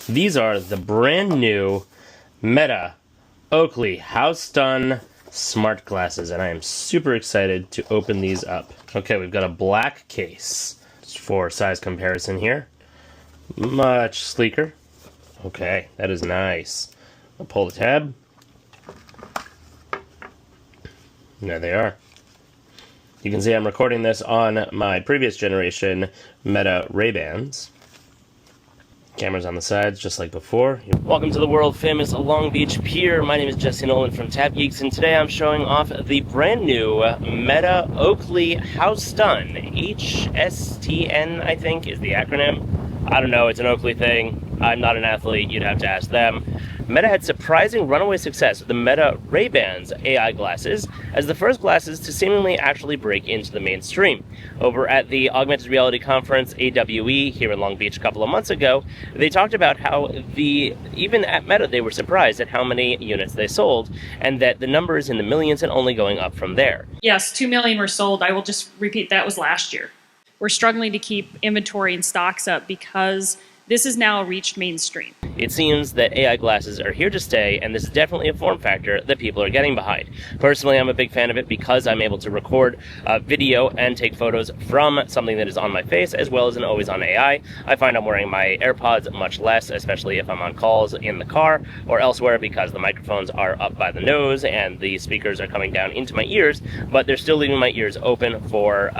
These are the brand new Meta Oakley HSTN smart glasses, and I am super excited to open these up. Okay, we've got a black case for size comparison here. Much sleeker. Okay, that is nice. I'll pull the tab. There they are. You can see I'm recording this on my previous generation Meta Ray-Bans. Cameras on the sides, just like before. Welcome to the world famous Long Beach Pier. My name is Jesse Nolan from Tap Geeks, and today I'm showing off the brand new Meta Oakley HSTN. HSTN, I think, is the acronym. I don't know, it's an Oakley thing. I'm not an athlete, you'd have to ask them. Meta had surprising runaway success with the Meta Ray-Bans AI glasses as the first glasses to seemingly actually break into the mainstream. Over at the Augmented Reality Conference, AWE, here in Long Beach a couple of months ago, they talked about how even at Meta they were surprised at how many units they sold, and that the number is in the millions and only going up from there. Yes, 2 million were sold. I will just repeat, that was last year. We're struggling to keep inventory and stocks up because this has now reached mainstream. It seems that AI glasses are here to stay, and this is definitely a form factor that people are getting behind. Personally, I'm a big fan of it because I'm able to record video and take photos from something that is on my face, as well as an always-on AI. I find I'm wearing my AirPods much less, especially if I'm on calls in the car or elsewhere, because the microphones are up by the nose and the speakers are coming down into my ears, but they're still leaving my ears open for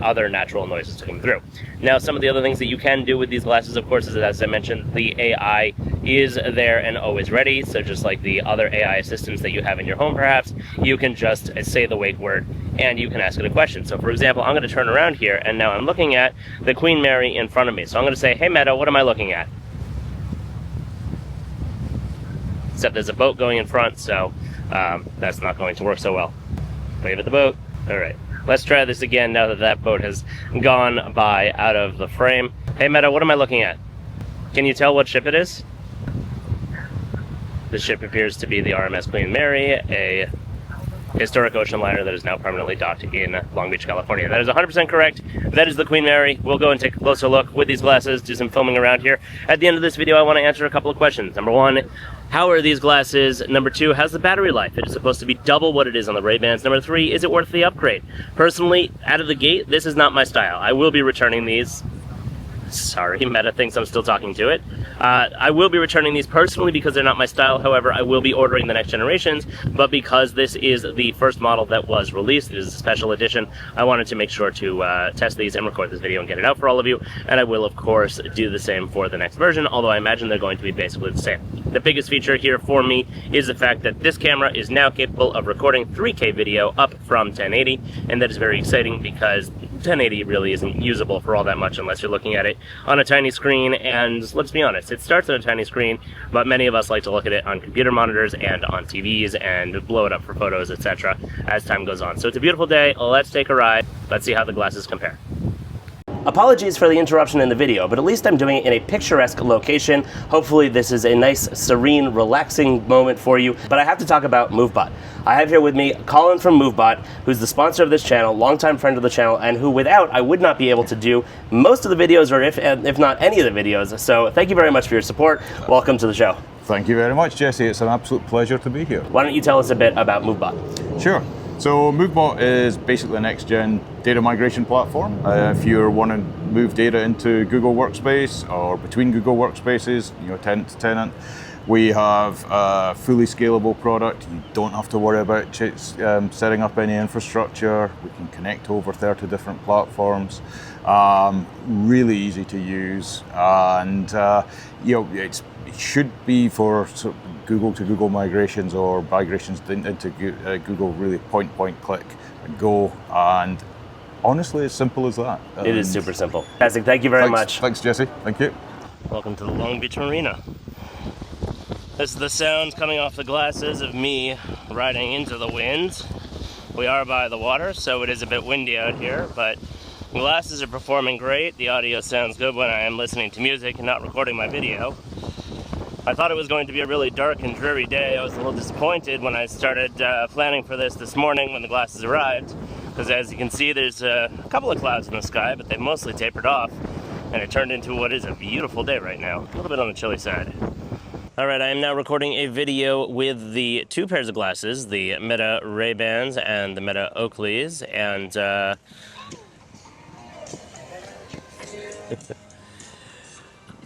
other natural noises to come through. Now, some of the other things that you can do with these glasses, of course, is, as I mentioned, the AI is there and always ready. So just like the other AI assistants that you have in your home, perhaps, you can just say the wake word and you can ask it a question. So for example, I'm going to turn around here and now I'm looking at the Queen Mary in front of me. So I'm going to say, hey Meta, what am I looking at? Except there's a boat going in front, so that's not going to work so well. Wave at the boat. All right. Let's try this again now that that boat has gone by out of the frame. Hey Meta, what am I looking at? Can you tell what ship it is? The ship appears to be the RMS Queen Mary, a historic ocean liner that is now permanently docked in Long Beach, California. That is 100% correct. That is the Queen Mary. We'll go and take a closer look with these glasses, do some filming around here. At the end of this video, I want to answer a couple of questions. Number one, how are these glasses? Number two, how's the battery life? It is supposed to be double what it is on the Ray-Bans. Number three, is it worth the upgrade? Personally, out of the gate, this is not my style. I will be returning these. Sorry, Meta thinks I'm still talking to it. I will be returning these personally because they're not my style. However, I will be ordering the next generations, but because this is the first model that was released, it is a special edition, I wanted to make sure to test these and record this video and get it out for all of you, and I will, of course, do the same for the next version, although I imagine they're going to be basically the same. The biggest feature here for me is the fact that this camera is now capable of recording 3K video up from 1080, and that is very exciting because 1080 really isn't usable for all that much unless you're looking at it on a tiny screen, and let's be honest, it starts on a tiny screen, but many of us like to look at it on computer monitors and on TVs and blow it up for photos, etc. as time goes on. So it's a beautiful day, let's take a ride, let's see how the glasses compare. Apologies for the interruption in the video, but at least I'm doing it in a picturesque location. Hopefully this is a nice, serene, relaxing moment for you, but I have to talk about MoveBot. I have here with me Colin from MoveBot, who's the sponsor of this channel, longtime friend of the channel, and who without I would not be able to do most of the videos, or if not any of the videos. So thank you very much for your support. Welcome to the show. Thank you very much, Jesse. It's an absolute pleasure to be here. Why don't you tell us a bit about MoveBot? Sure. So MoveBot is basically a next-gen data migration platform. If you want to move data into Google Workspace or between Google Workspaces, tenant to tenant, we have a fully scalable product. You don't have to worry about setting up any infrastructure. We can connect over 30 different platforms. Really easy to use, and it should be for sort of Google to Google migrations or migrations into Google, really point, click, and go, and honestly, as simple as that. It is super simple. Fantastic. Thank you very much. Thanks, Jesse. Thank you. Welcome to the Long Beach Marina. This is the sound coming off the glasses of me riding into the wind. We are by the water, so it is a bit windy out here, but the glasses are performing great. The audio sounds good when I am listening to music and not recording my video. I thought it was going to be a really dark and dreary day. I was a little disappointed when I started planning for this morning when the glasses arrived, because as you can see, there's a couple of clouds in the sky, but they've mostly tapered off. And it turned into what is a beautiful day right now. A little bit on the chilly side. All right, I am now recording a video with the two pairs of glasses, the Meta Ray-Bans and the Meta Oakleys, and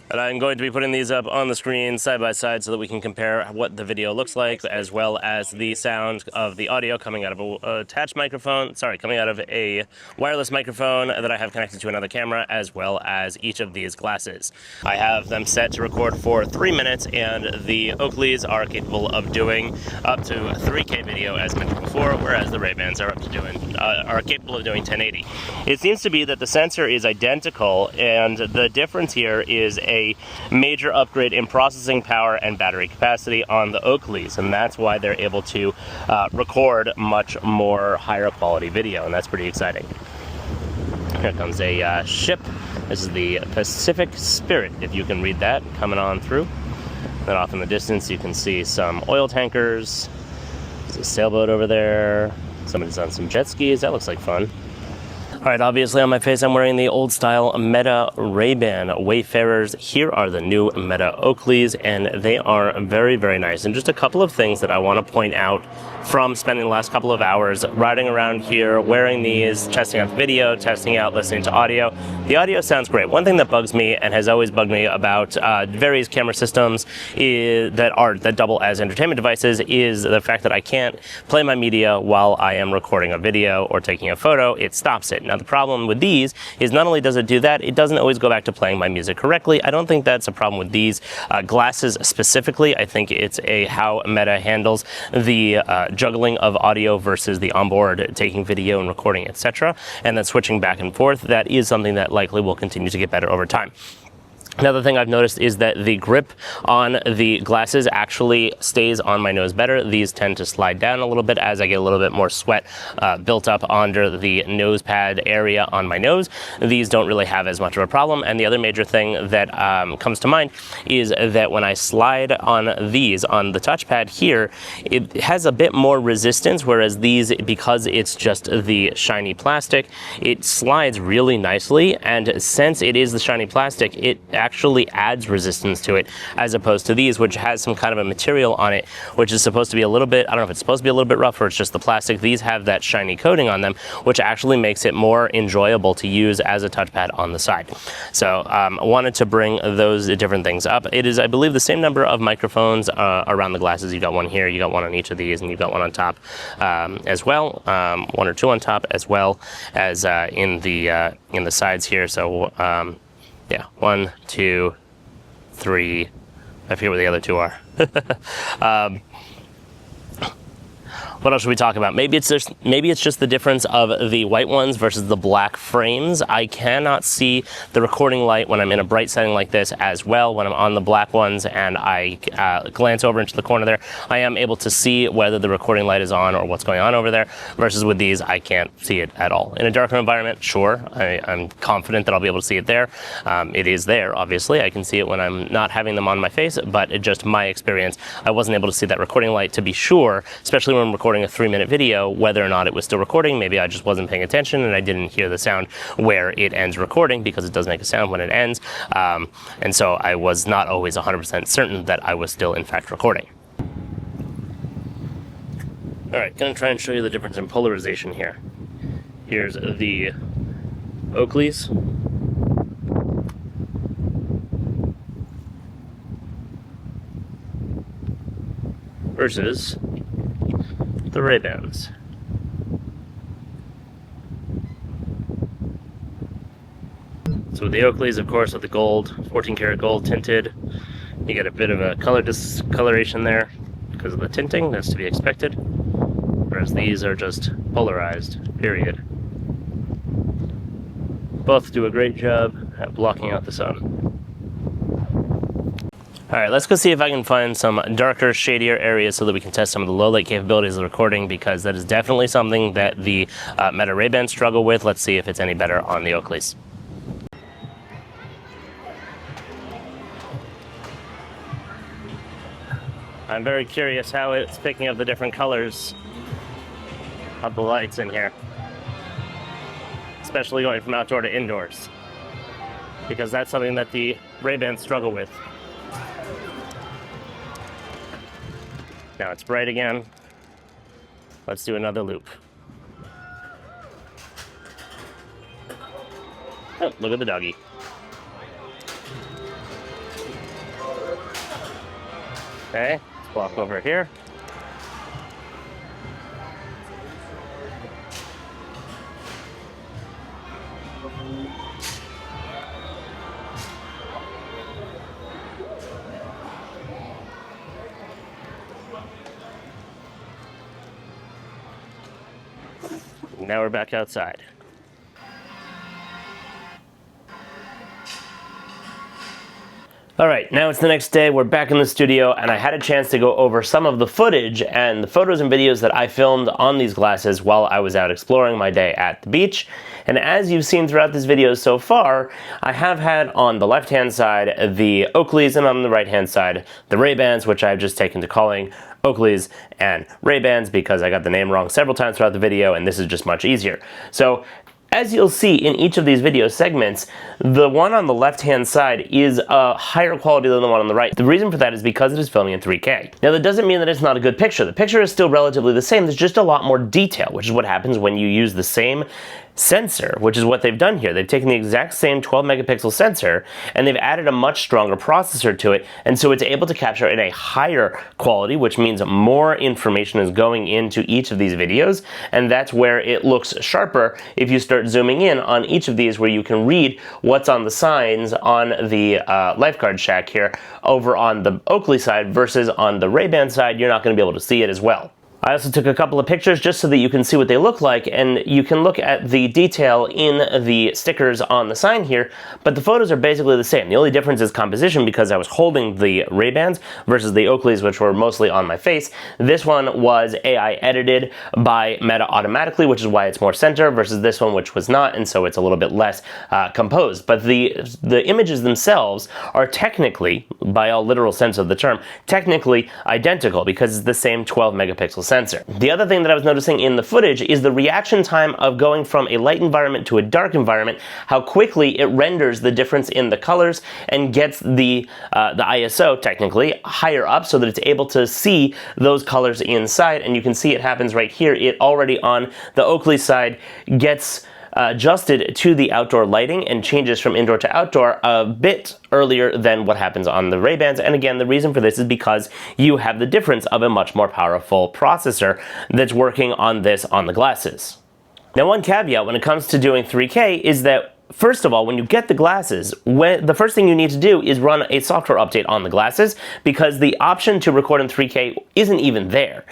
and I'm going to be putting these up on the screen side by side so that we can compare what the video looks like, as well as the sound of the audio coming out of a attached microphone, coming out of a wireless microphone that I have connected to another camera, as well as each of these glasses. I have them set to record for 3 minutes, and the Oakleys are capable of doing up to 3K video, as mentioned before, whereas the Ray-Bans are capable of doing 1080. It seems to be that the sensor is identical, and the difference here is a major upgrade in processing power and battery capacity on the Oakleys, and that's why they're able to record much more higher quality video, and that's pretty exciting. Here comes a ship. This is the Pacific Spirit, if you can read that, coming on through. Then off in the distance you can see some oil tankers. There's a sailboat over there. Somebody's on some jet skis. That looks like fun. Alright, obviously on my face I'm wearing the old style Meta Ray-Ban Wayfarers. Here are the new Meta Oakleys, and they are very, very nice. And just a couple of things that I want to point out from spending the last couple of hours riding around here, wearing these, testing out the video, testing out listening to audio. The audio sounds great. One thing that bugs me and has always bugged me about various camera systems that double as entertainment devices is the fact that I can't play my media while I am recording a video or taking a photo. It stops it. Now the problem with these is not only does it do that, it doesn't always go back to playing my music correctly. I don't think that's a problem with these glasses specifically. I think it's how Meta handles the juggling of audio versus the onboard taking video and recording, etc., and then switching back and forth. That is something that likely will continue to get better over time. Another thing I've noticed is that the grip on the glasses actually stays on my nose better. These tend to slide down a little bit as I get a little bit more sweat built up under the nose pad area on my nose. These don't really have as much of a problem. And the other major thing that comes to mind is that when I slide on these, on the touchpad here, it has a bit more resistance, whereas these, because it's just the shiny plastic, it slides really nicely. And since it is the shiny plastic, it actually adds resistance to it, as opposed to these, which has some kind of a material on it, which is supposed to be a little bit, I don't know if it's supposed to be a little bit rough or it's just the plastic. These have that shiny coating on them, which actually makes it more enjoyable to use as a touchpad on the side. So I wanted to bring those different things up. It is, I believe, the same number of microphones around the glasses. You got one here, you got one on each of these, and you've got one on top as well, one or two on top, as well as in the sides here. So yeah, 1, 2, 3. I forget where the other two are. What else should we talk about? Maybe it's just the difference of the white ones versus the black frames. I cannot see the recording light when I'm in a bright setting like this as well. When I'm on the black ones and I glance over into the corner there, I am able to see whether the recording light is on or what's going on over there, versus with these, I can't see it at all. In a darker environment, sure, I'm confident that I'll be able to see it there. It is there, obviously. I can see it when I'm not having them on my face, but it just my experience, I wasn't able to see that recording light to be sure, especially when I'm recording a 3-minute video, whether or not it was still recording. Maybe I just wasn't paying attention and I didn't hear the sound where it ends recording, because it does make a sound when it ends. And so I was not always 100% certain that I was still in fact recording. All right, gonna try and show you the difference in polarization here. Here's the Oakleys. Versus the Ray-Bans. So with the Oakleys, of course, with the gold, 14 karat gold tinted, you get a bit of a color discoloration there because of the tinting. That's to be expected. Whereas these are just polarized, period. Both do a great job at blocking out the sun. Alright, let's go see if I can find some darker, shadier areas so that we can test some of the low light capabilities of the recording, because that is definitely something that the Meta Ray-Bans struggle with. Let's see if it's any better on the Oakleys. I'm very curious how it's picking up the different colors of the lights in here, especially going from outdoor to indoors. because that's something that the Ray-Bans struggle with. Now it's bright again. Let's do another loop. Oh, look at the doggy. Okay, let's walk over here. Now we're back outside. All right, now it's the next day. We're back in the studio, and I had a chance to go over some of the footage and the photos and videos that I filmed on these glasses while I was out exploring my day at the beach. And as you've seen throughout this video so far, I have had on the left-hand side the Oakleys, and on the right-hand side the Ray-Bans, which I've just taken to calling Oakleys and Ray-Bans because I got the name wrong several times throughout the video, and this is just much easier. So, as you'll see in each of these video segments, the one on the left-hand side is a higher quality than the one on the right. The reason for that is because it is filming in 3K. Now that doesn't mean that it's not a good picture. The picture is still relatively the same. There's just a lot more detail, which is what happens when you use the same sensor, which is what they've done here. They've taken the exact same 12 megapixel sensor and they've added a much stronger processor to it, and so it's able to capture in a higher quality, which means more information is going into each of these videos, and that's where it looks sharper if you start zooming in on each of these, where you can read what's on the signs on the lifeguard shack here over on the Oakley side versus on the Ray-Ban side. You're not going to be able to see it as well. I also took a couple of pictures just so that you can see what they look like, and you can look at the detail in the stickers on the sign here, but the photos are basically the same. The only difference is composition, because I was holding the Ray-Bans versus the Oakleys, which were mostly on my face. This one was AI edited by Meta automatically, which is why it's more center, versus this one, which was not, and so it's a little bit less composed. But the images themselves are technically, by all literal sense of the term, technically identical, because it's the same 12 megapixel sensor. The other thing that I was noticing in the footage is the reaction time of going from a light environment to a dark environment, how quickly it renders the difference in the colors and gets the ISO technically higher up so that it's able to see those colors inside, and you can see it happens right here. It already on the Oakley side gets adjusted to the outdoor lighting and changes from indoor to outdoor a bit earlier than what happens on the Ray-Bans. And again, the reason for this is because you have the difference of a much more powerful processor that's working on this on the glasses. Now, one caveat when it comes to doing 3K is that, first of all, when you get the glasses, the first thing you need to do is run a software update on the glasses, because the option to record in 3K isn't even there.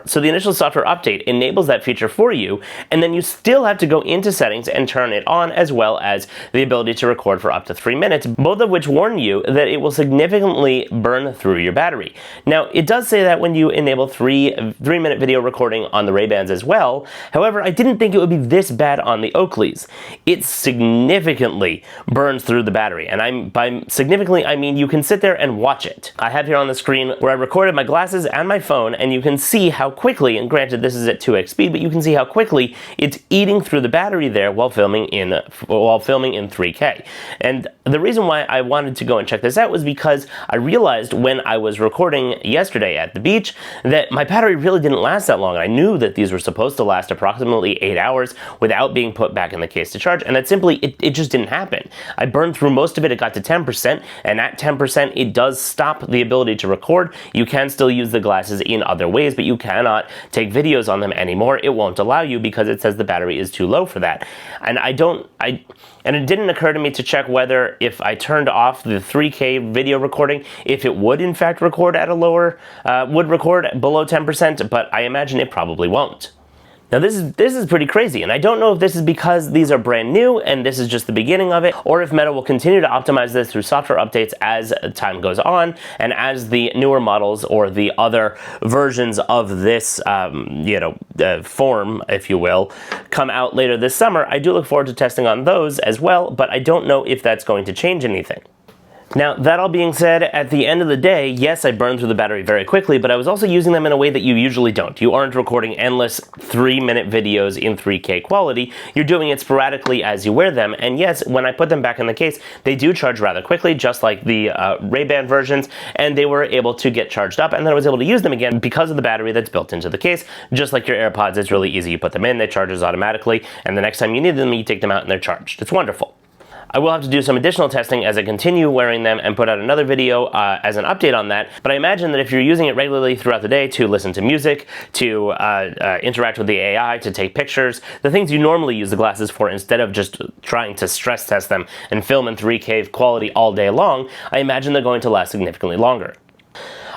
So the initial software update enables that feature for you, and then you still have to go into settings and turn it on, as well as the ability to record for up to 3 minutes, both of which warn you that it will significantly burn through your battery. Now, it does say that when you enable 3-minute video recording on the Ray-Bans as well. However, I didn't think it would be this bad on the Oakleys. It's significantly burns through the battery, and by significantly I mean you can sit there and watch it. I have here on the screen where I recorded my glasses and my phone, and you can see how quickly, and granted this is at 2x speed, but you can see how quickly it's eating through the battery there while filming in 3K. And the reason why I wanted to go and check this out was because I realized when I was recording yesterday at the beach that my battery really didn't last that long. I knew that these were supposed to last approximately 8 hours without being put back in the case to charge, and that simply it just didn't happen. I burned through most of it. It got to 10%, and at 10% it does stop the ability to record. You can still use the glasses in other ways, but you cannot take videos on them anymore. It won't allow you because it says the battery is too low for that. And and it didn't occur to me to check whether if I turned off the 3K video recording, if it would in fact record at a lower, would record below 10%, but I imagine it probably won't. Now this is pretty crazy, and I don't know if this is because these are brand new and this is just the beginning of it, or if Meta will continue to optimize this through software updates as time goes on, and as the newer models or the other versions of this form, if you will, come out later this summer. I do look forward to testing on those as well, but I don't know if that's going to change anything. Now, that all being said, at the end of the day, yes, I burned through the battery very quickly, but I was also using them in a way that you usually don't. You aren't recording endless 3-minute videos in 3K quality. You're doing it sporadically as you wear them, and yes, when I put them back in the case, they do charge rather quickly, just like the Ray-Ban versions, and they were able to get charged up, and then I was able to use them again because of the battery that's built into the case. Just like your AirPods, it's really easy. You put them in, they charge automatically, and the next time you need them, you take them out and they're charged. It's wonderful. I will have to do some additional testing as I continue wearing them and put out another video as an update on that, but I imagine that if you're using it regularly throughout the day to listen to music, to interact with the AI, to take pictures, the things you normally use the glasses for instead of just trying to stress test them and film in 3K quality all day long, I imagine they're going to last significantly longer.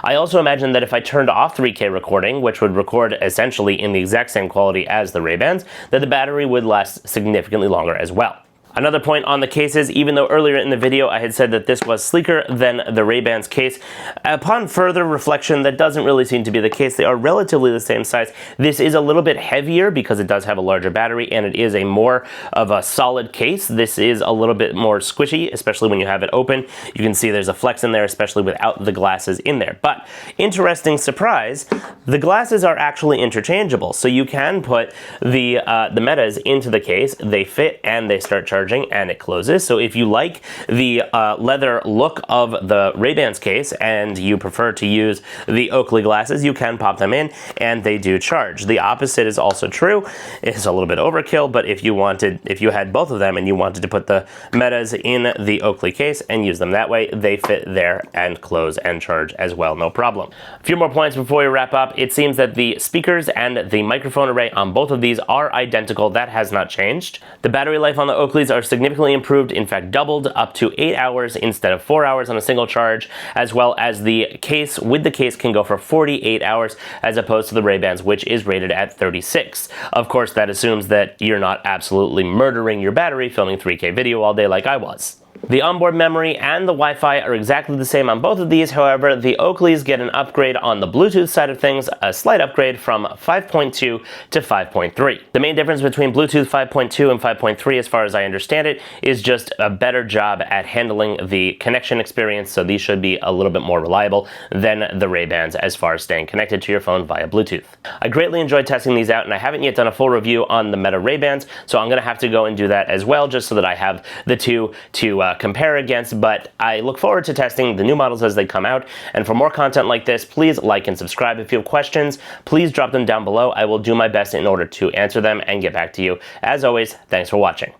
I also imagine that if I turned off 3K recording, which would record essentially in the exact same quality as the Ray-Bans, that the battery would last significantly longer as well. Another point on the cases, even though earlier in the video I had said that this was sleeker than the Ray-Ban's case, upon further reflection that doesn't really seem to be the case. They are relatively the same size. This is a little bit heavier because it does have a larger battery and it is a more of a solid case. This is a little bit more squishy, especially when you have it open. You can see there's a flex in there, especially without the glasses in there. But interesting surprise, the glasses are actually interchangeable. So you can put the Metas into the case, they fit and they start charging and it closes. So if you like the leather look of the Ray-Ban's case and you prefer to use the Oakley glasses, you can pop them in and they do charge. The opposite is also true. It's a little bit overkill, but if you had both of them and you wanted to put the Metas in the Oakley case and use them that way, they fit there and close and charge as well, no problem. A few more points before we wrap up. It seems that the speakers and the microphone array on both of these are identical. That has not changed. The battery life on the Oakleys are significantly improved, in fact doubled, up to 8 hours instead of 4 hours on a single charge, as well as the case with the case can go for 48 hours as opposed to the Ray-Bans, which is rated at 36. Of course, that assumes that you're not absolutely murdering your battery filming 3K video all day like I was. The onboard memory and the Wi-Fi are exactly the same on both of these. However, the Oakleys get an upgrade on the Bluetooth side of things, a slight upgrade from 5.2 to 5.3. The main difference between Bluetooth 5.2 and 5.3, as far as I understand it, is just a better job at handling the connection experience, so these should be a little bit more reliable than the Ray-Bans as far as staying connected to your phone via Bluetooth. I greatly enjoyed testing these out, and I haven't yet done a full review on the Meta Ray-Bans, so I'm going to have to go and do that as well, just so that I have the two to compare against, but I look forward to testing the new models as they come out. And for more content like this, please like and subscribe. If you have questions, please drop them down below. I will do my best in order to answer them and get back to you. As always, thanks for watching.